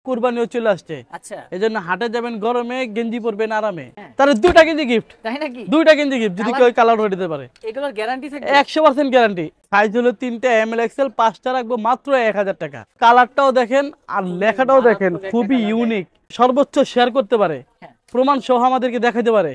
কুরবানিও চলে আসছে। আচ্ছা, এজন্য হাটে যাবেন গরমে, গেঞ্জি পরবেন আরামে। তাহলে দুইটা গেঞ্জি গিফট, তাই নাকি? দুইটা গেঞ্জি গিফট যদি কেউ কালার হয়ে দিতে পারে। এগুলোর গ্যারান্টি থাকবে? 100% গ্যারান্টি। সাইজ হলো 3টা, এমএল এক্সেল, 5টা রাখবো মাত্র 1000 টাকা। কালারটাও দেখেন আর লেখাটাও দেখেন, খুবই ইউনিক। সর্বোচ্চ শেয়ার করতে পারে, প্রমাণ সহ আমাদেরকে দেখাতে পারে,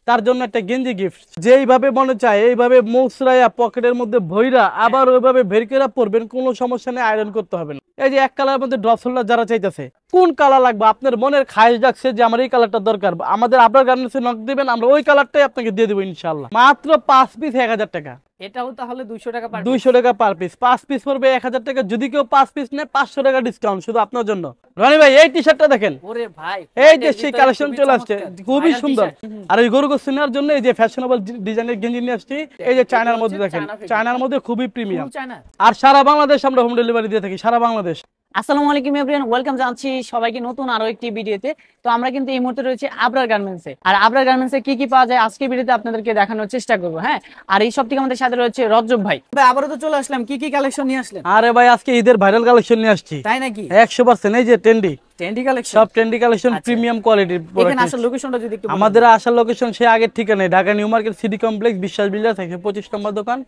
তার জন্য একটা গেঞ্জি গিফট। যেইভাবে মনে চায় এইভাবে মৌসরাইয়া পকেটের মধ্যে ভইরা আবার ওইভাবে বের করে পরবেন, কোনো সমস্যা নেই, আয়রন করতে হবে না। এই যে এক কালারের মধ্যে ড্রপ শোল্ডার যারা চাইতেছে, কোন কালার লাগবে, আপনার মনের খায়েশ ডাকছে যে আমার এই কালারটা দরকার, আমাদের আপনার গার্মেন্টসে নক দিবেন, আমরা ওই কালারটাই আপনাকে দিয়ে দেবো ইনশাআল্লাহ। মাত্র 5 পিস 1000 টাকা। এটাও তাহলে 200 টাকা পার 200 টাকা পার পিস। 5 পিস পড়বে 1000 টাকা। যদি কেউ 5 পিস নেয় 500 টাকা ডিসকাউন্ট শুধু আপনার জন্য। রনি ভাই এই টি-শার্টটা দেখেন, ওরে ভাই, এই যে সেই কালেকশন চলে আসছে, খুবই সুন্দর। আর এই গরু গোস্তের জন্য এই যে ফ্যাশনেবল ডিজাইনের গেঞ্জি নিয়ে আসছি। এই যে চায়নার মধ্যে দেখেন, চায়নার মধ্যে খুবই প্রিমিয়াম। আর সারা বাংলাদেশ আমরা হোম ডেলিভারি দিয়ে থাকি, সারা বাংলাদেশ। আসসালামু আলাইকুম এভরিওয়ান, ওয়েলকাম জানাচ্ছি সবাইকে নতুন আরো একটি ভিডিওতে। তো আমরা কিন্তু এই মুহূর্তে রয়েছে আবরার গার্মেন্টসে। আর আবরার গার্মেন্টসে কি কি পাওয়া যায় আজকে ভিডিওতে আপনাদেরকে দেখানোর চেষ্টা করবো। হ্যাঁ, আর এই সব থেকে আমাদের সাথে রয়েছে রজব ভাই। ভাই আবারও তো চলে আসলাম, কি কি কালেকশন নিয়ে আসলেন? আরে ভাই আজকে ঈদের ভাইরাল কালেকশন নিয়ে আসছি। তাই নাকি? 100%। এই যে ট্রেন্ডি কালেকশন, সব ট্রেন্ডি কালেকশন, প্রিমিয়াম কোয়ালিটির। এখানে আসার লোকেশনটা যদি একটু আমাদের আসার লোকেশন সেই আগের ঠিকানায়, Dhaka new market city complex, বিশ্বাস বিল্ডার থেকে 25 নম্বর দোকান,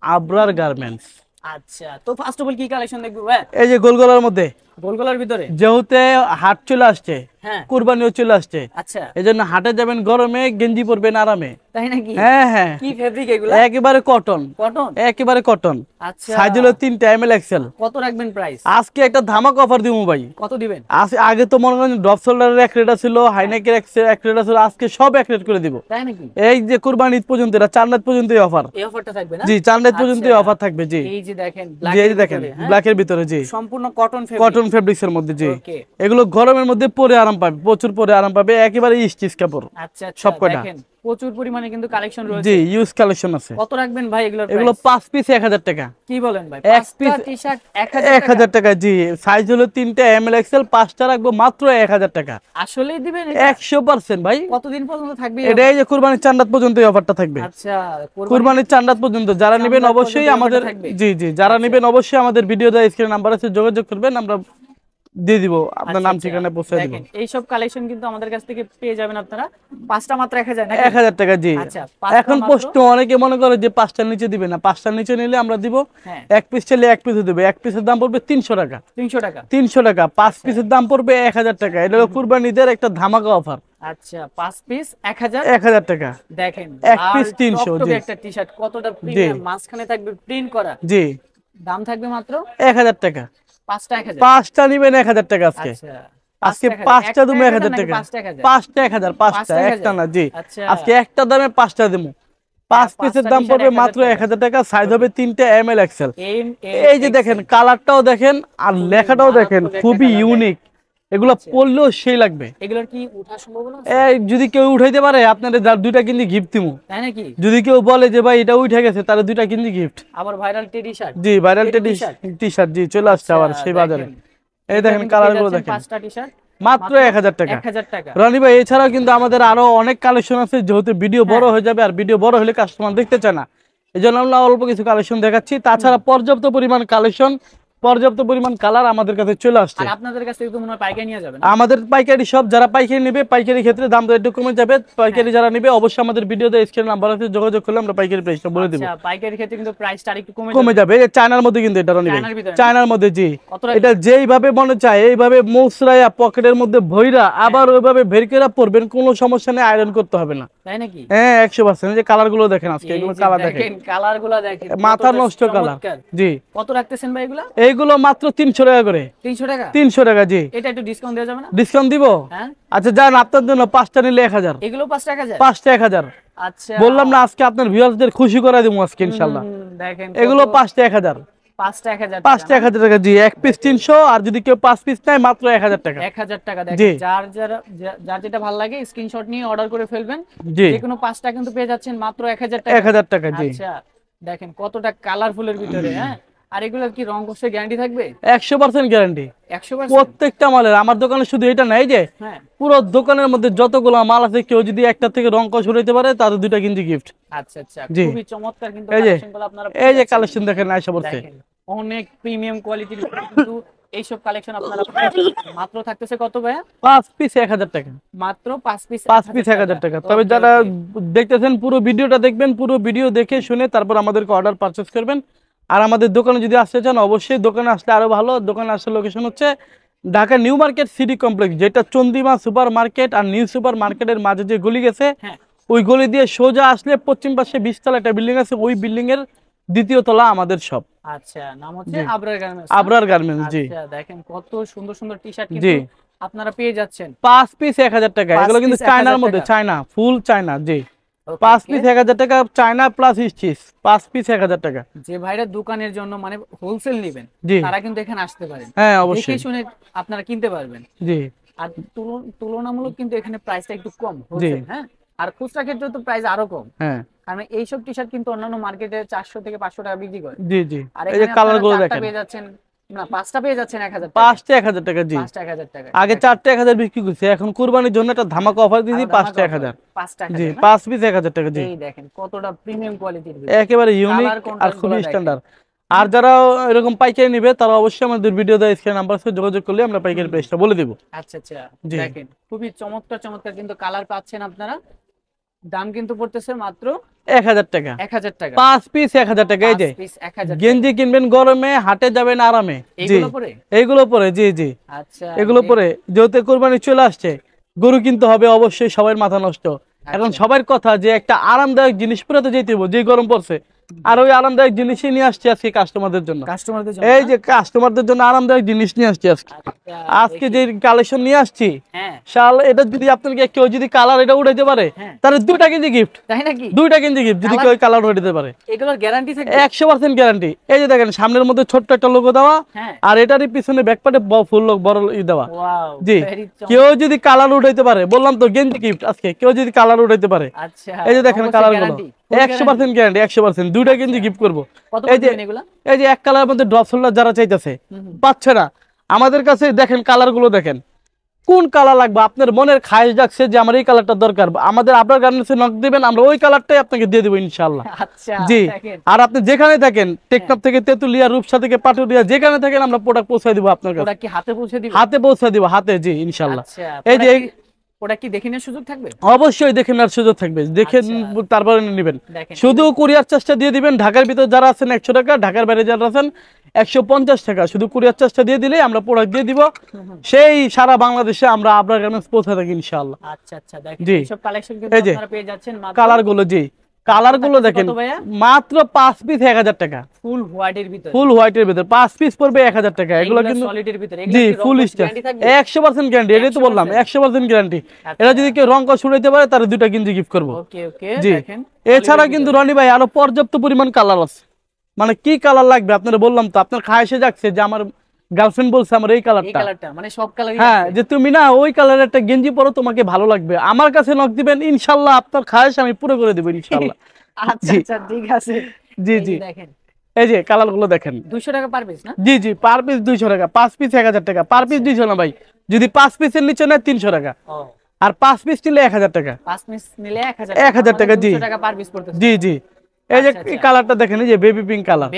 আবরার গার্মেন্টস। আচ্ছা, তো ফার্স্ট অফ অল কি কালেকশন দেখবো ভাই? এই যে গোলগলার মধ্যে, গোলগলার ভিতরে যেহেতু হাট চলে আসছে, হ্যাঁ, কুরবানিও চলে আসছে। আচ্ছা, এজন্য হাটে যাবেন গরমে, গেঞ্জি পরবেন আরামে। তাই নাকি? হ্যাঁ হ্যাঁ, কি ফেব্রিক এগুলো? একেবারে কটন, কটন, একেবারে কটন। আচ্ছা, সাইজ হলো 3টা, এমএল এক্সেল। কত রাখবেন প্রাইস? আজকে একটা ধামাকা অফার দিব ভাই। কত দিবেন? আগে তো মনে করেন ড্রপ শোল্ডারের এক রেট ছিল, হাইনেকের এক রেট ছিল, আজকে সব এক রেট করে দিব। তাই নাকি? এই যে কুরবানি ঈদ পর্যন্ত, এটা 4 রাত পর্যন্ত এই অফার। এই অফারটা থাকবে না? জি, 4 রাত পর্যন্ত এই অফার থাকবে। জি, এই যে দেখেন, ব্ল্যাকের ভিতরে, জি, সম্পূর্ণ কটন ফেব্রিক, কটন ফেব্রিক্স এর মধ্যে। জি, ওকে, এগুলো গরমের মধ্যে পরে আরাম পাবে, প্রচুর পরে আরাম পাবে, একেবারে স্টিচ কাপড়। আচ্ছা আচ্ছা, সব কয়টা দেখেন প্রচুর পরিমাণে কিন্তু কালেকশন রয়েছে। জি, ইউজ কালেকশন আছে। কত রাখবেন ভাই এগুলোর প্রাইস? এগুলো 5 পিস 1000 টাকা। কি বলেন ভাই? এক 5টা পিস টি-শার্ট 1000 টাকা। জি, সাইজ হলো 3টা, এমএল এক্সেল, 5টা রাখবো মাত্র 1000 টাকা। আসলেই দিবেন? 100% ভাই। কতদিন পর্যন্ত থাকবে এটা এই যে কুরবানির 4 রাত পর্যন্ত এই অফারটা থাকবে। আচ্ছা, কুরবানির 4 রাত পর্যন্ত যারা নেবেন অবশ্যই আমাদের, জি জি, যারা নেবেন অবশ্যই আমাদের ভিডিও দেওয়া স্ক্রিনে নাম্বার আছে, যোগাযোগ করবেন, আমরা দিয়ে দিব, আপনার নাম ঠিকানা পৌঁছে দিব। দেখেন এই সব কালেকশন কিন্তু আমাদের কাছ থেকে পেয়ে যাবেন আপনারা। 5টা মাত্র 1000 নাকি? 1000 টাকা। জি, আচ্ছা, এখন প্রশ্ন অনেকে মনে করে যে 5টার নিচে দিবে না। 5টার নিচে নিলে আমরা দিব, এক পিস চাইলে এক পিসও দেব। এক পিসের দাম পড়বে 300 টাকা। 300 টাকা, 300 টাকা। 5 পিসের দাম পড়বে 1000 টাকা। এটা হলো কুরবানিদের একটা ধামাকা অফার। আচ্ছা, 5 পিস 1000 টাকা। দেখেন এক পিস 300। জি, একটা টি-শার্ট কতটা প্রিমিয়াম, মাঝখানে থাকবে প্রিন্ট করা। জি, দাম থাকবে মাত্র 1000 টাকা। 5টা 1000। 5টা নিবেন 1000 টাকা। আজকে আজকে 5টা তুমি 1000 টাকা। 5টা 1000, 5টা, একটা না। জি, আজকে একটা দামে 5টা দেবো। 5 পিসের দাম পড়বে মাত্র 1000 টাকা। সাইজ হবে 3টা, এমএল এক্সেল। এই যে দেখেন, কালারটাও দেখেন আর লেখাটাও দেখেন, খুবই ইউনিক। এগুলো পরলেও সেই লাগবে। এগুলোর কি ওঠা সম্ভাবনা আছে? এই যদি কেউ উঠাইতে পারে, আপনাদের দুইটা কিনতে গিফট দিমু। তাই নাকি? যদি কেউ বলে যে ভাই এটা উঠে গেছে, তাহলে দুইটা কিনতে গিফট। আবার ভাইরাল টি-শার্ট। জি, ভাইরাল টি-শার্ট, জি, চলে আসছে আবার সেই বাজারে। এই দেখেন কালারগুলো দেখেন, 5টা টি-শার্ট মাত্র 1000 টাকা। 1000 টাকা। রনি ভাই, এছাড়াও কিন্তু আমাদের আরো অনেক কালেকশন আছে, যেহেতু ভিডিও বড় হয়ে যাবে, আর ভিডিও বড় হলে কাস্টমার দেখতে চায় না, এই জন্য আমরা অল্প কিছু কালেকশন দেখাচ্ছি। তাছাড়া পর্যাপ্ত পরিমাণ কালেকশন, পর্যাপ্ত পরিমাণ কালার আমাদের কাছে চলে আসছে। আর আপনাদের কাছ থেকে তো মনে হয় পাইকারি নিয়ে যাবেন? আমাদের পাইকারি সব, যারা পাইকারি নেবে, পাইকারি ক্ষেত্রে দাম একটু কমে যাবে। পাইকারি যারা নেবে অবশ্যই আমাদের ভিডিওতে স্ক্রিনে নাম্বার আছে, যোগাযোগ করলে আমরা পাইকারি প্রাইসটা বলে দেব। আচ্ছা, পাইকারি ক্ষেত্রে কিন্তু প্রাইসটা আরেকটু কমে যাবে। এই চায়নার মধ্যে, কিন্তু এটা রনি ভাই চায়নার মধ্যে। জি, এটা যেইভাবে মনে চায় এইভাবে মৌসরাইয়া পকেটের মধ্যে ভইরা আবার ওইভাবে বের করে পরবেন, কোনো সমস্যা নেই, আয়রন করতে হবে না। তাই নাকি? হ্যাঁ, 100%। এই যে কালারগুলো দেখেন, আজকে এগুলো কালার দেখেন, কালারগুলো দেখেন, মাথা নষ্ট কালার। জি, কত রাখতেছেন ভাই এগুলা? এইগুলো মাত্র 300 টাকা করে। 300 টাকা? 300 টাকা। জি, এটা একটু ডিসকাউন্ট দেওয়া যাবে না? ডিসকাউন্ট দিব। হ্যাঁ, আচ্ছা যান, আপনার জন্য 5টা নিলে 1000। এগুলো 5টা 1000? 5টা 1000। আচ্ছা, বললাম না আজকে আপনার ভিউয়ারদের খুশি করে দেবো আজকে ইনশাআল্লাহ। দেখেন এগুলো 5টা 1000। 5টা 1000। 5টা 1000 টাকা। জি, এক পিস 300, আর যদি কেউ 5 পিস নেয় মাত্র 1000 টাকা। 1000 টাকা। দেখেন যার যেটা ভালো লাগে স্ক্রিনশট নিয়ে অর্ডার করে ফেলবেন। যে কোনো 5টা কিন্তু পেয়ে যাচ্ছেন মাত্র 1000 টাকা। 1000 টাকা। জি, আচ্ছা, দেখেন কতটা কালারফুলের ভিতরে। হ্যাঁ, আর এগুলোর কি রং কষে গ্যারান্টি থাকবে? 100% গ্যারান্টি। 100%? প্রত্যেকটা মালের। আমার দোকানে শুধু এটা নাই, যে পুরো দোকানের মধ্যে যতগুলো মাল আছে, কেউ যদি একটা থেকে রং কষ উঠাইতে পারে, তাদের দুইটা কিন্তু গিফট। আচ্ছা আচ্ছা, খুবই চমৎকার কিন্তু এই যে কালেকশনগুলো আপনারা এই যে কালেকশন দেখেন, আয়শা বলছে অনেক প্রিমিয়াম কোয়ালিটির কিন্তু এইসব কালেকশন আপনারা মাত্র থাকতেছে কত ভাইয়া? 5 পিস 1000 টাকা, মাত্র 5 পিস 1000 টাকা। তবে যারা দেখতেছেন পুরো ভিডিওটা দেখবেন, পুরো ভিডিও দেখে শুনে তারপর আমাদেরকে অর্ডার পারচেজ করবেন। আর আমাদের দোকানে যদি আসতে চান অবশ্যই দোকানে আসলে আরো ভালো। দোকানে আসার লোকেশন হচ্ছে Dhaka new market city complex, যেটা চন্দ্রিমা সুপার মার্কেট আর নিউ সুপার মার্কেটের মাঝে যে গলি গেছে, ওই গলি দিয়ে সোজা আসলে পশ্চিম পাশে 20 তলা একটা বিল্ডিং আছে, ওই বিল্ডিং এর দ্বিতীয় তলা আমাদের শপ। আচ্ছা, নাম হচ্ছে আবরার গার্মেন্টস। আবরার গার্মেন্টস, জি। আচ্ছা, দেখেন কত সুন্দর সুন্দর টি-শার্ট কিন্তু আপনারা পেয়ে যাচ্ছেন। 5 পিস 1000 টাকা। এগুলো কিন্তু চায়নার মধ্যে, চায়না, ফুল চায়না, জি। 5 পিস 1000 টাকা, চায়না প্লাস স্টিচ, 5 পিস 1000 টাকা। যে ভাইরা দোকানের জন্য মানে হোলসেল নেবেন, তারা কিন্তু এখানে আসতে পারেন। হ্যাঁ, অবশ্যই দেখে শুনে আপনারা কিনতে পারবেন, জি। আর তুলনামূলক কিন্তু এখানে প্রাইসটা একটু কম হোলসেল, হ্যাঁ। আর খুচরা ক্ষেত্রে তো প্রাইস আরো কম, হ্যাঁ। কারণ এইসব টি-শার্ট কিন্তু অন্যান্য মার্কেটে 400 থেকে 500 টাকা বিক্রি করে, জি জি। আর এই যে কালারগুলো দেখেন, পেয়ে যাচ্ছেন না 5টা পেয়ে যাচ্ছেন 1000 টাকা, 5টা 1000 টাকা, জি। 5টা 1000 টাকা। আগে 4টা 1000 বিক্রি করছে, এখন কুরবানির জন্য একটা ধামাকা অফার দিয়েছি, 5টা 1000, 5টা, জি। 5 পিস 1000 টাকা, জি। এই দেখেন কতটা প্রিমিয়াম কোয়ালিটির, একেবারে ইউনিক আর খুবই স্ট্যান্ডার্ড। আর যারা এরকম পাইকারি নেবে তারা অবশ্যই আমাদের ভিডিও দেওয়া স্ক্রিন নাম্বার সাথে যোগাযোগ করলে আমরা পাইকারি প্রাইসটা বলে দেব। আচ্ছা আচ্ছা, দেখেন খুবই চমৎকার চমৎকার কিন্তু কালার পাচ্ছেন আপনারা। দাম কিন্তু পড়তেছে মাত্র 1000 টাকা, 1000 টাকা, 5 পিস 1000 টাকা। এই যে গেঞ্জি কিনবেন গরমে, হাটে যাবেন আরামে, জি। এইগুলো পরে, জি জি। আচ্ছা, এগুলো পরে যেহেতু কুরবানি চলে আসছে, গরু কিনতে হবে অবশ্যই, সবার মাথা নষ্ট। এখন সবার কথা যে একটা আরামদায়ক জিনিস পরে তো যেতে হবে, যে গরম পড়ছে, আর ওই আরামদায়ক জিনিসই নিয়ে আসছি আজকে কাস্টমারদের জন্য। এই যে কাস্টমারদের জন্য আরামদায়ক জিনিস নিয়ে আসছি আজকে। আজকে যে কালেকশন নিয়ে আসছি, শাল, এটা যদি আপনাকে কেউ যদি কালার এটা উঠাইতে পারে, তাহলে 2টা কেজি গিফট, তাই নাকি? 2টা কেজি গিফট যদি কেউ কালার উঠাইতে পারে, এগুলোর গ্যারান্টি থাকে 100% গ্যারান্টি। এই যে দেখেন সামনের মধ্যে ছোট্ট একটা লোগো দেওয়া, আর এটারই পিছনে ব্যাকপার্টে ফুল বড় দেওয়া, জি। কেউ যদি কালার উঠাইতে পারে, বললাম তো গেঞ্জি গিফট আজকে, কেউ যদি কালার উঠাইতে পারে, এই যে দেখেন কালার গুলো 100% গ্যারান্টি, 100%। 2টা গেঞ্জি গিফট করবো। এই যে এক কালারের মধ্যে ড্রপ শোল্ডার যারা চাইতেছে, পাচ্ছে না, আমাদের কাছে দেখেন কালার গুলো দেখেন, কোন কালার লাগবে, আপনার মনের খায়েশ ডাকছে যে আমার এই কালারটা দরকার, আমাদের আপনার গার্মেন্টসে নক দিবেন, আমরা ওই কালারটাই আপনাকে দিয়ে দেবো ইনশাআল্লাহ, জি। আর আপনি যেখানে থাকেন, টেকনাফ থেকে তেতুলিয়া, রূপসা থেকে পাটুরিয়া, যেখানে থাকেন আমরা প্রোডাক্ট পৌঁছে দিব আপনার কাছে। হাতে পৌঁছে দিব, হাতে, জি ইনশাআল্লাহ। এই যে ওটা কি দেখে নেওয়ার সুযোগ থাকবে? অবশ্যই দেখে নেওয়ার সুযোগ থাকবে, দেখে তারপরে নেবেন। শুধু কুরিয়ার চার্জটা দিয়ে দিবেন, ঢাকার ভিতর যারা আছেন 100 টাকা, ঢাকার বাইরে যারা আছেন 150 টাকা, শুধু কুরিয়ার চার্জটা দিয়ে দিলে আমরা প্রোডাক্ট দিয়ে দিব, সেই সারা বাংলাদেশে আমরা আবরার গার্মেন্টস পৌঁছে থাকি ইনশাআল্লাহ। আচ্ছা আচ্ছা, দেখেন সব কালেকশন কিন্তু আপনারা পেয়ে যাচ্ছেন, কালার গুলো, জি। কালার গুলো দেখেন মাত্র 5 পিস 1000 টাকা, ফুল হোয়াইটের ভিতর, ফুল হোয়াইটের ভিতর 5 পিস পড়বে 1000 টাকা। এগুলো কিন্তু সলিডের ভিতর, জি, ফুল স্টার, 100% গ্যারান্টি, এটাই তো বললাম 100% গ্যারান্টি। এটা যদি কেউ রং কস উড়াইতে পারে তাহলে 2টা গেঞ্জি গিফট করব। ওকে ওকে, দেখেন এছাড়া কিন্তু রনি ভাই আরো পর্যাপ্ত পরিমাণ কালার আছে, মানে কি কালার লাগবে আপনারা বললাম তো, আপনার খায়েশে যাচ্ছে যে আমার গার্লফ্রেন্ড বলছে আমার এই কালারটা, মানে সব কালারই, হ্যাঁ, যে তুমি না ওই কালারের একটা গেঞ্জি পরো, তোমাকে ভালো লাগবে, আমার কাছে নক দিবেন, ইনশাআল্লাহ আপনার খায়েশ আমি পুরো করে দেব ইনশাআল্লাহ। আচ্ছা আচ্ছা, ঠিক আছে, জি জি। দেখেন এই যে কালার গুলো দেখেন, 200 টাকা পার পিস না? জি জি, পার পিস 200 টাকা, 5 পিস 1000 টাকা, পার পিস 200 না ভাই, যদি 5 পিসের নিচে নেয় 300 টাকা, আর 5 পিস নিলে 1000 টাকা, 5 পিস নিলে 1000 টাকা, জি, 200 টাকা পার পিস পড়তেছে, জি জি। এই যে কালারটা দেখেন, এই যে বেবি পিঙ্ক কালার,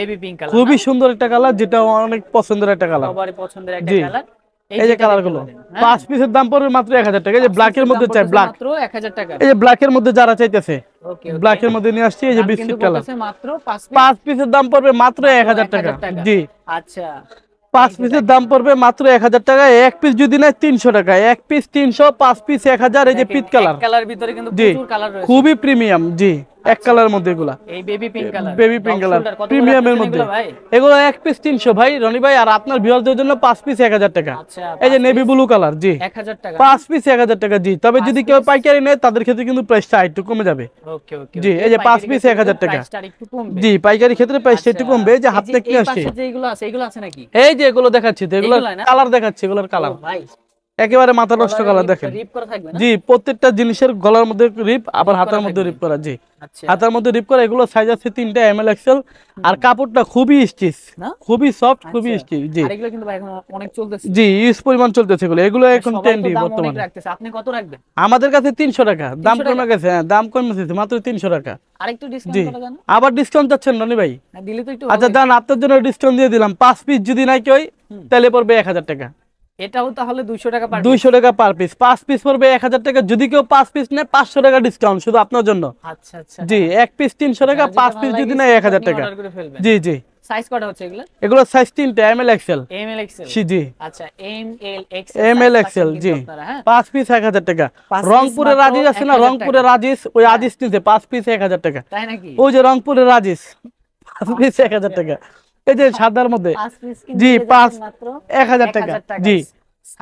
খুবই সুন্দর একটা কালার, যেটা অনেক পছন্দের একটা কালার, সবারই পছন্দের একটা কালার। এই যে কালার গুলো 5 পিসের দাম পড়বে মাত্র 1000 টাকা। এই যে ব্ল্যাক এর মধ্যে চাই, ব্ল্যাক মাত্র 1000 টাকা। এই যে ব্ল্যাক এর মধ্যে যারা চাইতেছে, ব্ল্যাক এর মধ্যে নিয়ে আসছি, এই যে বিস্কিট কালার, মাত্র 5 পিসের দাম পড়বে মাত্র 1000 টাকা, জি। আচ্ছা, 5 পিসের দাম পড়বে মাত্র 1000 টাকা। এক পিস যদি নেয় 300 টাকা, এক পিস 300, 5 পিস 1000। এই যে পিট কালার, কালার ভিতরে কিন্তু প্রচুর কালার রয়েছে, খুবই প্রিমিয়াম, জি। এক কালারের মধ্যে এগুলা, এই baby pink colour, baby pink colour প্রিমিয়ামের মধ্যে, এগুলো এক পিস 300 ভাই রনি ভাই। আর আপনার ভিউয়ারদের জন্য 5 পিস 1000 টাকা। এই যে নেভি ব্লু কালার, জি, 1000 টাকা, 5 পিস 1000 টাকা, জি। তবে যদি কেউ পাইকারি নেয় তাদের ক্ষেত্রে কিন্তু প্রাইসটা একটু কমে যাবে। ওকে ওকে, জি। এই যে 5 পিস 1000 টাকা, প্রাইসটা একটু কমবে, জি, পাইকারি ক্ষেত্রে প্রাইসটা একটু কমবে। এই যে হাতে কি আসছে, এই পাশে যে এগুলো আছে, এগুলো আছে নাকি? এই যে এগুলো দেখাচ্ছি তো, এগুলো কালার দেখাচ্ছি, এগুলোর কালার ভাই, একেবারে মাথা নষ্ট কালার দেখেন। রিপ করা থাকবে না? জি, প্রত্যেকটা জিনিসের গলার মধ্যে রিপ, আবার হাতার মধ্যে রিপ করা। জি, আচ্ছা হাতার মধ্যে রিপ করা। এগুলো সাইজ আছে 3টা এমএল এক্সেল, আর কাপড়টা খুবই স্টিচ, না খুবই সফট, খুবই স্টিচ। জি, আর এগুলো কিন্তু ভাই এখন অনেক চলতেছে। জি, ইউজ পরিমাণ চলতেছে এগুলো। এগুলো এখন সবাই তো ট্রেন্ডি দাম অনেক বর্তমানে। রাখতেছে, আপনি কত রাখবেন? আমাদের কাছে 300 টাকা, দাম 300 কমে টাকা? গেছে। হ্যাঁ, দাম কমে গেছে, মাত্র 300 টাকা। আরেকটু জি, ডিসকাউন্ট করা যায় না? আবার ডিসকাউন্ট চাচ্ছেন রনি ভাই? হ্যাঁ, দিলে তো একটু আচ্ছা ভালোই। যান, আপনার জন্য ডিসকাউন্ট দিয়ে দিলাম। 5 পিস যদি নাই কেউ, তাহলে পড়বে 1000 টাকা। এটাও তাহলে 200 টাকা পার 200 টাকা পার পিস। 5 পিস পড়বে 1000 টাকা। যদি কেউ 5 পিস নেয়, 500 টাকা ডিসকাউন্ট শুধু আপনার জন্য। আচ্ছা আচ্ছা। জি, এক পিস 300 টাকা, 5 পিস যদি নেয় 1000 টাকা। অর্ডার করে ফেলবেন। জি জি, সাইজ কয়টা হচ্ছে এগুলা? এগুলো সাইজ 3টা M L XL. M L XL? জি, আচ্ছা, M L XL, M L XL. জি, হ্যাঁ 5 পিস 1000 টাকা। 5 পিস রংপুরের মাত্র রাজিস আছে না, 1000 রংপুরের টাকা। রাজিস, ওই রাজিস নিতে 5 পিস 1000 টাকা। তাই নাকি? ওই যে রংপুরের রাজিস, 5 পিস 1000 টাকা। এই যে সাদার মধ্যে, 5 পিস জি, কিনতে 5 মাত্র 1000 টাকা। জি,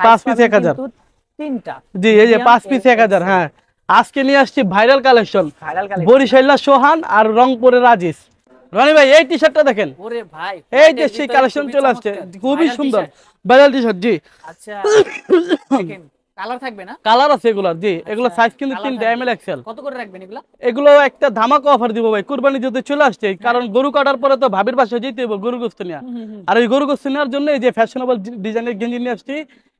5 পিস 1000। তিনটা। জি, এই যে 5 পিস 1000। হ্যাঁ, আজকে নিয়ে আসছি ভাইরাল কালেকশন, ভাইরাল কালেকশন। বরিশাল্লা সোহান আর রংপুরের রাজিস। রনি ভাই, এই টি শার্টটা দেখেন। ওরে ভাই, এই যে সেই কালেকশন চলে আসছে, খুবই সুন্দর ভাইরাল টি শার্ট। জি, আচ্ছা দেখেন, কালার থাকবে না? কালার আছে এগুলা। জি, এগুলো সাইজ কিন্তু কালার 3টা থাকবে। M L XL. কত করে রাখবেন এগুলা? এগুলো একটা ধামাকা অফার দিব ভাই, কুরবানি যদি চলে আসছে, কারণ গরু কাটার পরে তো ভাবির বাসায় যেতে হবে গরু গোস্ত নিয়ে। আর ওই গরু গোস্ত নেওয়ার জন্য এই যে ফ্যাশনেবল ডিজাইনের গেঞ্জি নিয়ে আসছি।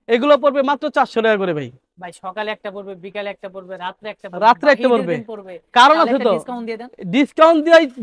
এগুলো পড়বে মাত্র 400 টাকা করে ভাই। ভাই সকালে একটা পড়বে, বিকালে একটা পড়বে, রাত্রে একটা পড়বে, রাত্রে একটা ঈদের দিন পড়বে। কারণ তাহলে আছে একটা তো, ডিসকাউন্ট দিয়ে দেন। ডিসকাউন্ট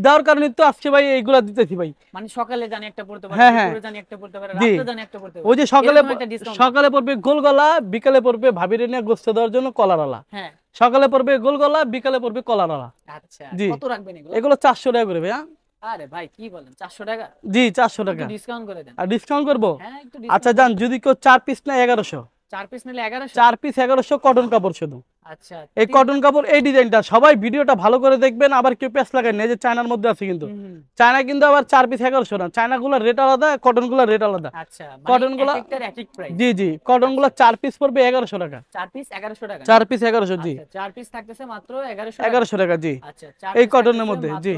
দেওয়ার কারণে তো আজকে ভাই এইগুলা দিতেছি ভাই। মানে সকালে জানি একটা পড়তে পারে, হ্যাঁ, হ্যাঁ। দুপুরে জানি একটা পড়তে পারে, জি, রাত্রে জানি একটা পড়তে পারে। ওই যে সকালে এরকম একটা ডিসকাউন্ট। সকালে পড়বে গোলগলা, বিকালে পড়বে ভাবির নিয়ে গোস্ত দেওয়ার জন্য কলারওয়ালা। হ্যাঁ, সকালে পড়বে গোলগলা, বিকালে পড়বে কলারওয়ালা। আচ্ছা জি, কত রাখবেন এগুলো? এগুলো 400 টাকা করে ভাই। হ্যাঁ, আরে ভাই কি বলেন, 400 টাকা? জি, 400 টাকা। একটু ডিসকাউন্ট করে দেন। আর ডিসকাউন্ট করবো? হ্যাঁ, একটু আচ্ছা ডিসকাউন্ট। যান, যদি কেউ 4 পিস না 1100। 4 পিস নিলে 1100? 4 পিস 1100, কটন কাপড় শুধু। আচ্ছা, এই কটন কাপড়, এই ডিজাইনটা সবাই ভিডিওটা ভালো করে দেখবেন। আবার কেউ পেস লাগায় না, এই যে চায়নার মধ্যে আছে কিন্তু। চায়না কিন্তু আবার 4 পিস 1100 না, চায়না গুলোর রেট আলাদা, কটন গুলোর রেট আলাদা। আচ্ছা, কটন গুলো, এক একটার এক এক প্রাইস। জি জি, কটন গুলো 4 পিস পড়বে 1100 টাকা। 4 পিস 1100 টাকা? 4 পিস 1100। জি, আচ্ছা, 4 পিস থাকতেছে মাত্র 1100 টাকা। 1100 টাকা। জি, আচ্ছা, 4 এই পিস কটনের থাকতেছে মধ্যে। মাত্র জি,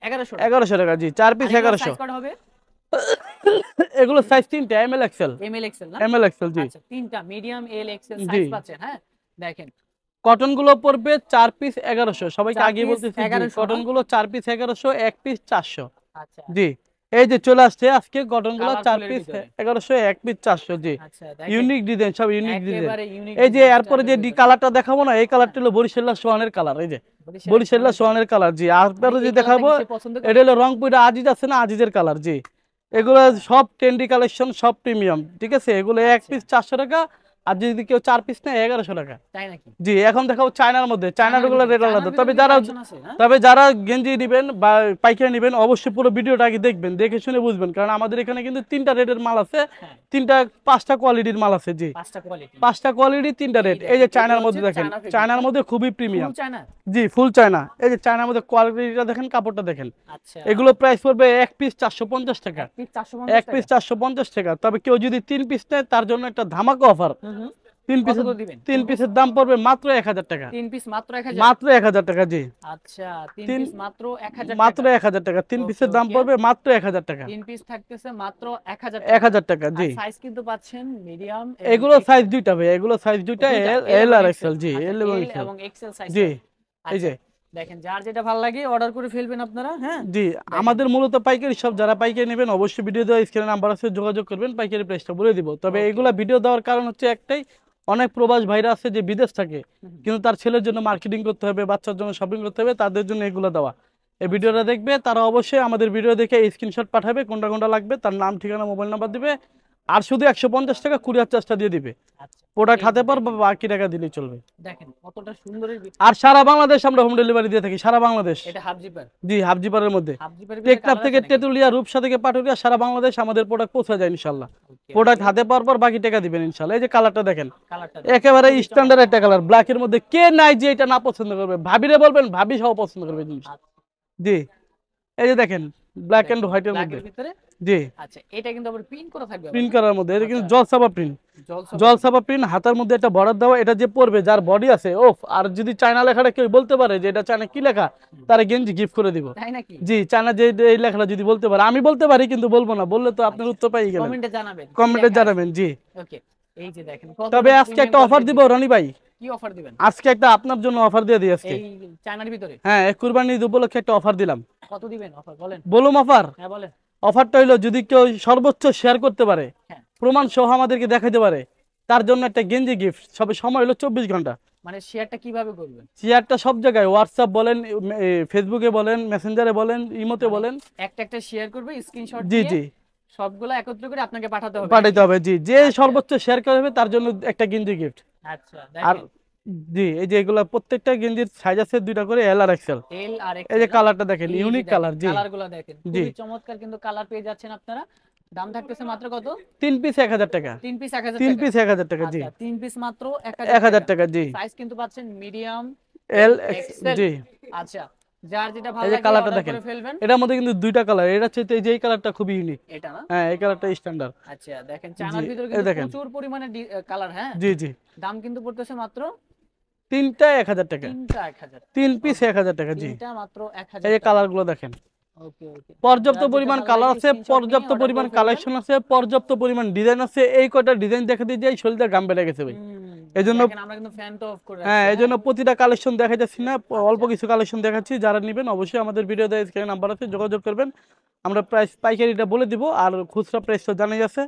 1100 টাকা। 1100 টাকা। জি, 4 পিস আর এগুলোর 1100। সাইজ কত হবে? এগুলো সাইজ 3টা M L XL. M L XL না? M L XL. জি, আচ্ছা, তিনটা মিডিয়াম, এল, এক্সেল জি, সাইজ পাচ্ছেন। হ্যাঁ দেখেন, কটন গুলো পড়বে 4 পিস 1100। সবাইকে 4 আগে পিস বলতেছি, 1100 কটন গুলো 4 পিস 1100, এক পিস 400। আচ্ছা জি, এই যে চলে আসছে আজকে কটন গুলো 4 কালারফুলের পিস ভিতরে। 1100, এক পিস 400। জি, আচ্ছা দেখেন, ইউনিক ডিজাইন, সব ইউনিক ডিজাইন। একেবারে ইউনিক। এই যে এরপরে যে ডি কালারটা দেখাবো না, এই কালারটা হলো বরিশাল্লা সোহানের কালার। এই যে বরিশাল্লা সোহানের কালার। জি, আরপরে যে দেখাবো, এটা হলো রংপুরে আজিজ আছে না, আজিজের কালার। জি, এগুলো সব ট্রেন্ডি কালেকশন, সব প্রিমিয়াম। ঠিক আছে, এগুলো এক পিস 400 টাকা, আর যদি কেউ 4 পিস নেয় 1100 টাকা। তাই নাকি? জি, এখন দেখাবো চায়নার মধ্যে। চায়নার গুলো রেট আলাদা। হ্যাঁ? তবে যারা গেঞ্জি নেবেন বা পাইকারি নেবেন, অবশ্যই পুরো ভিডিওটা আগে দেখবেন, দেখে শুনে বুঝবেন। কারণ আমাদের এখানে কিন্তু 3টা রেটের মাল আছে, হ্যাঁ। 5টা কোয়ালিটির মাল আছে। জি, 5টা কোয়ালিটি। 5টা কোয়ালিটি, 3টা রেট। এই যে চায়নার মধ্যে হচ্ছে দেখেন, চায়না fabric। চায়নার মধ্যে খুবই প্রিমিয়াম। ফুল চায়না? জি, ফুল চায়না। এই যে চায়নার মধ্যে কোয়ালিটিটা দেখেন, কাপড়টা দেখেন। আচ্ছা, এগুলো প্রাইস পড়বে এক পিস 450 টাকা। পিস 450 এক পিস 450 টাকা। তবে কেউ যদি 3 পিস নেয়, তার জন্য একটা ধামাকা অফার। 3 কত পিসের করে দিবেন? 3 পিসের দাম পড়বে মাত্র 1000 টাকা। 3 পিস মাত্র 1000? মাত্র 1000 টাকা। জি, আচ্ছা, 3 পিস মাত্র 1000 মাত্র টাকা। 1000 টাকা। 3 ওকে, পিসের দাম ওকে। পড়বে মাত্র 1000 টাকা। 3 পিস থাকতেছে মাত্র 1000 টাকা। 1000 টাকা। জি, সাইজ কিন্তু পাচ্ছেন মিডিয়াম। এগুলো সাইজ দুইটা ভাই, এগুলো সাইজ দুইটা, এল আর এক্সেল। জি, এল এবং এল এক্সেল। এবং এক্সেল সাইজ। জি, এই যে দেখেন, যার যেটা ভালো লাগে অর্ডার করে ফেলবেন আপনারা। হ্যাঁ, জি, আমাদের মূলত পাইকারি সব। যারা পাইকারি নেবেন, অবশ্যই ভিডিও দেওয়া স্ক্রিনে নাম্বার আছে, যোগাযোগ করবেন, পাইকারি প্রাইসটা বলে দিব। তবে এগুলা ভিডিও দেওয়ার কারণ হচ্ছে একটাই, অনেক প্রবাস ভাইরা আছে যে বিদেশ থাকে, কিন্তু তার ছেলের জন্য মার্কেটিং করতে হবে, বাচ্চার জন্য শপিং করতে হবে, তাদের জন্য এগুলো দেওয়া। এই ভিডিওটা দেখবে, তারা অবশ্যই আমাদের ভিডিও দেখে স্ক্রিনশট পাঠাবে, কোনটা কোনটা লাগবে, তার নাম, ঠিকানা, মোবাইল নাম্বার দিবে, আর শুধু 150 টাকা কুরিয়ার চার্জটা দিয়ে দিবে। আচ্ছা, প্রোডাক্ট হাতে পর বাকি টাকা দিলেই চলবে। দেখেন কতটা সুন্দরের আর সারা বাংলাদেশ আমরা হোম ডেলিভারি দিয়ে থাকি, সারা বাংলাদেশ। এটা হাফ জিপার? জি, হাফ জিপারের মধ্যে। হাফ জিপারের ভিতরে টেকনাফ কালার থেকে আছে নাকি? তেতুলিয়া, রূপসা থেকে পাটুরিয়া, সারা বাংলাদেশ আমাদের প্রোডাক্ট পৌঁছে যায় ইনশাআল্লাহ। প্রোডাক্ট হাতে পাওয়ার পর বাকি টাকা দিবেন ইনশাআল্লাহ। এই যে কালারটা দেখেন, কালারটা একেবারে স্ট্যান্ডার্ড একটা কালার, ব্ল্যাকের মধ্যে। কে নাই যে এটা না পছন্দ করবে? ভাবিরে বলবেন, ভাবি সহ পছন্দ করবে জিনিস। জি, এই যে দেখেন, ব্ল্যাক এন্ড হোয়াইটের মধ্যে। ভিতরে। জি, আচ্ছা, এটা কিন্তু আবার প্রিন্ট করা থাকবে। প্রিন্ট করার মধ্যে। এটা কিন্তু জলসাবা প্রিন্ট। জলসা জলসাবা প্রিন্ট, হাতার মধ্যে একটা বর্ডার দেওয়া। এটা যে পড়বে, যার বডি আছে, ওফ। আর যদি চায়না লেখাটা কেউ বলতে পারে যে এটা চায়না কি লেখা, তার গেঞ্জি গিফট করে দিব। তাই নাকি? জি, চায়না যে এই লেখাটা যদি বলতে পারে, আমি বলতে পারি কিন্তু বলবো না, বললে তো আপনার উত্তর পাই গেলেন। কমেন্টে জানাবেন, কমেন্টে জানাবেন। জি, ওকে। এই যে দেখেন তবে আজকে একটা অফার দিব রনি ভাই। কি অফার দিবেন? আজকে একটা আপনার জন্য অফার দিয়ে দিই আজকে। এই চায়নার ভিতরে? হ্যাঁ, কুরবানি ঈদ উপলক্ষে একটা অফার দিলাম। কত দিবেন অফার বলেন? বলুম অফার? হ্যাঁ বলেন। অফারটা হলো যদি কেউ সর্বোচ্চ শেয়ার করতে পারে, হ্যাঁ। প্রমাণ সহ আমাদেরকে দেখাতে পারে, তার জন্য একটা গেঞ্জি গিফট। সবে সময় হলো 24 ঘন্টা। মানে শেয়ারটা কিভাবে করবেন? শেয়ারটা সব জায়গায়, হোয়াটসঅ্যাপ বলেন, ফেসবুকে বলেন, মেসেঞ্জারে বলেন, ইমোতে মানে বলেন। একটা শেয়ার করবে, স্ক্রিনশট জি দিয়ে জি সবগুলো একত্র করে আপনাকে পাঠাতে হবে। পাঠাইতে হবে। জি, যে আচ্ছা। সর্বোচ্চ শেয়ার করবে তার জন্য একটা গেঞ্জি গিফট। আচ্ছা আর দেখেন জি, এই যে এগুলা প্রত্যেকটা গেঞ্জির সাইজ আছে দুইটা করে, এল আর এক্সেল। এল আর এই যে এক্সেল। কালারটা দেখেন, ইউনিক কালার। জি কালারগুলো দেখেন জি, খুবই চমৎকার কিন্তু কালার পেয়ে যাচ্ছেন আপনারা। দাম থাকতেছে মাত্র কত? 3 পিস 1000 টাকা। 3 পিস 1000 3 টাকা। পিস 1000 টাকা। জি, আচ্ছা 3 পিস মাত্র 1000 টাকা। জি, সাইজ কিন্তু পাচ্ছেন মিডিয়াম, এল এক্সেল। জি। আচ্ছা যার যেটা ভালো এই যে লাগে কালারটা অর্ডার দেখেন, করে ফেলবেন। এটার মধ্যে কিন্তু দুইটা কালার। এটা হচ্ছে এই যে এই কালারটা খুবই ইউনিক। এটা না? হ্যাঁ, এই কালারটা স্ট্যান্ডার্ড। আচ্ছা দেখেন জি, চায়নার ভিতরে এই কিন্তু দেখেন। প্রচুর পরিমাণে কালার। হ্যাঁ, জি জি, দাম কিন্তু পড়তেছে মাত্র তিনটা 1000 টাকা। তিনটা 1000। 3 পিস 1000 টাকা। জি, তিনটা মাত্র এই 1000 যে টাকা। কালার গুলো দেখেন। ওকে ওকে। পর্যাপ্ত যার যেটা পরিমাণ ভালো কালার লাগে আছে, স্ক্রিনশট নিয়ে পর্যাপ্ত অর্ডার পরিমাণ করে ফেলবেন। কালেকশন আছে, পর্যাপ্ত পরিমাণ ডিজাইন আছে। এই কয়টা ডিজাইন দেখাতে যাই শরীরটা গাম বেড়ে গেছে ভাই। এই জন্য দেখেন আমরা কিন্তু ফ্যান তো অফ করে রাখছি। হ্যাঁ, এই জন্য প্রতিটা কালেকশন দেখা যাচ্ছে না, অল্প আচ্ছা। কিছু কালেকশন দেখাচ্ছি। যারা নেবেন অবশ্যই আমাদের ভিডিওতে স্ক্রিনে নাম্বার আছে, যোগাযোগ করবেন। আমরা প্রাইস পাইকারিটা বলে দিব, আর খুচরা প্রাইস তো জানাই আছে।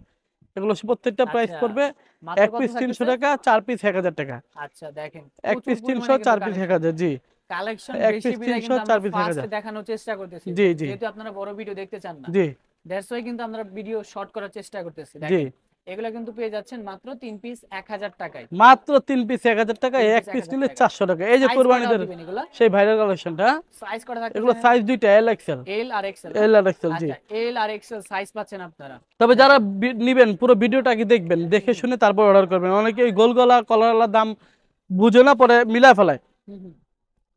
এগুলো প্রত্যেকটা প্রাইস আচ্ছা পড়বে মাত্র এক কত পিস 300 থাকতেছে? টাকা, 4 পিস 1000 টাকা। আচ্ছা দেখেন এক প্রচুর পিস 300, পরিমাণে 4 কিন্তু পিস কালেকশন 1000। জি, কালেকশন এক বেশি পিস বিধায় 300, কিন্তু 4 আমরা পিস ফার্স্ট 1000। দেখানোর চেষ্টা করতেছি। জি জি যেহেতু আপনারা বড় ভিডিও দেখতে চান না, জি দ্যাটস ওয়াই কিন্তু আমরা ভিডিও শর্ট করার চেষ্টা করতেছি। জি, দেখেন এগুলা কিন্তু পেয়ে যাচ্ছেন মাত্র 3 পিস 1000 টাকায়। মাত্র 3 পিস 1000 টাকা। 3 এক পিস পিস 1000 নিলে টাকা। 400 টাকা। এই যে সাইজ কয়টা কোরবানিদের দিবেন এগুলা? সেই ভাইরাল কালেকশনটা। সাইজ কয়টা এগুলো থাকতেছে? সাইজ দুইটা, এল এক্সেল। এল আর এক্সেল। এল আর এক্সেল। জি, আচ্ছা এল আর এক্সেল সাইজ পাচ্ছেন আপনারা। তবে যারা নিবেন পুরো ভিডিওটা কি দেখবেন, দেখে শুনে তারপর অর্ডার করবেন। অনেকে ওই গোল গলা কলার দাম বুঝে না, পরে মিলায় ফেলায়। হুম হুম।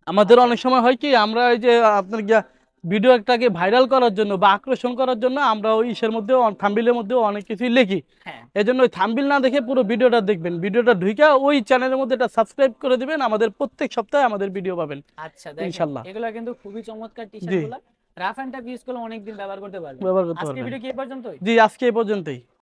আমাদের আচ্ছা অনেক সময় হয় কি, আমরা ওই যে আপনার গিয়া ভিডিওটাকে ভাইরাল করার জন্য বা আকর্ষণ করার জন্য আমরা ওই ইসের মধ্যে, থাম্বনেলের মধ্যে অনেক কিছুই লিখি। হ্যাঁ এই জন্য ওই থাম্বনেল না দেখে পুরো ভিডিওটা দেখবেন। ভিডিওটা ঢুকে ওই চ্যানেলের মধ্যে এটা সাবস্ক্রাইব করে দিবেন। আমাদের প্রত্যেক সপ্তাহে আমাদের ভিডিও পাবেন আচ্ছা দেখেন ইনশাল্লাহ। এগুলা কিন্তু খুবই চমৎকার টি জি, শার্ট গুলা। রাফ এন্ড টাফ ইউজ করলে অনেকদিন ব্যবহার করতে পারবেন। ব্যবহার করতে আজকে পারবেন। ভিডিও কি এই পর্যন্তই? জি, আজকে এই পর্যন্তই।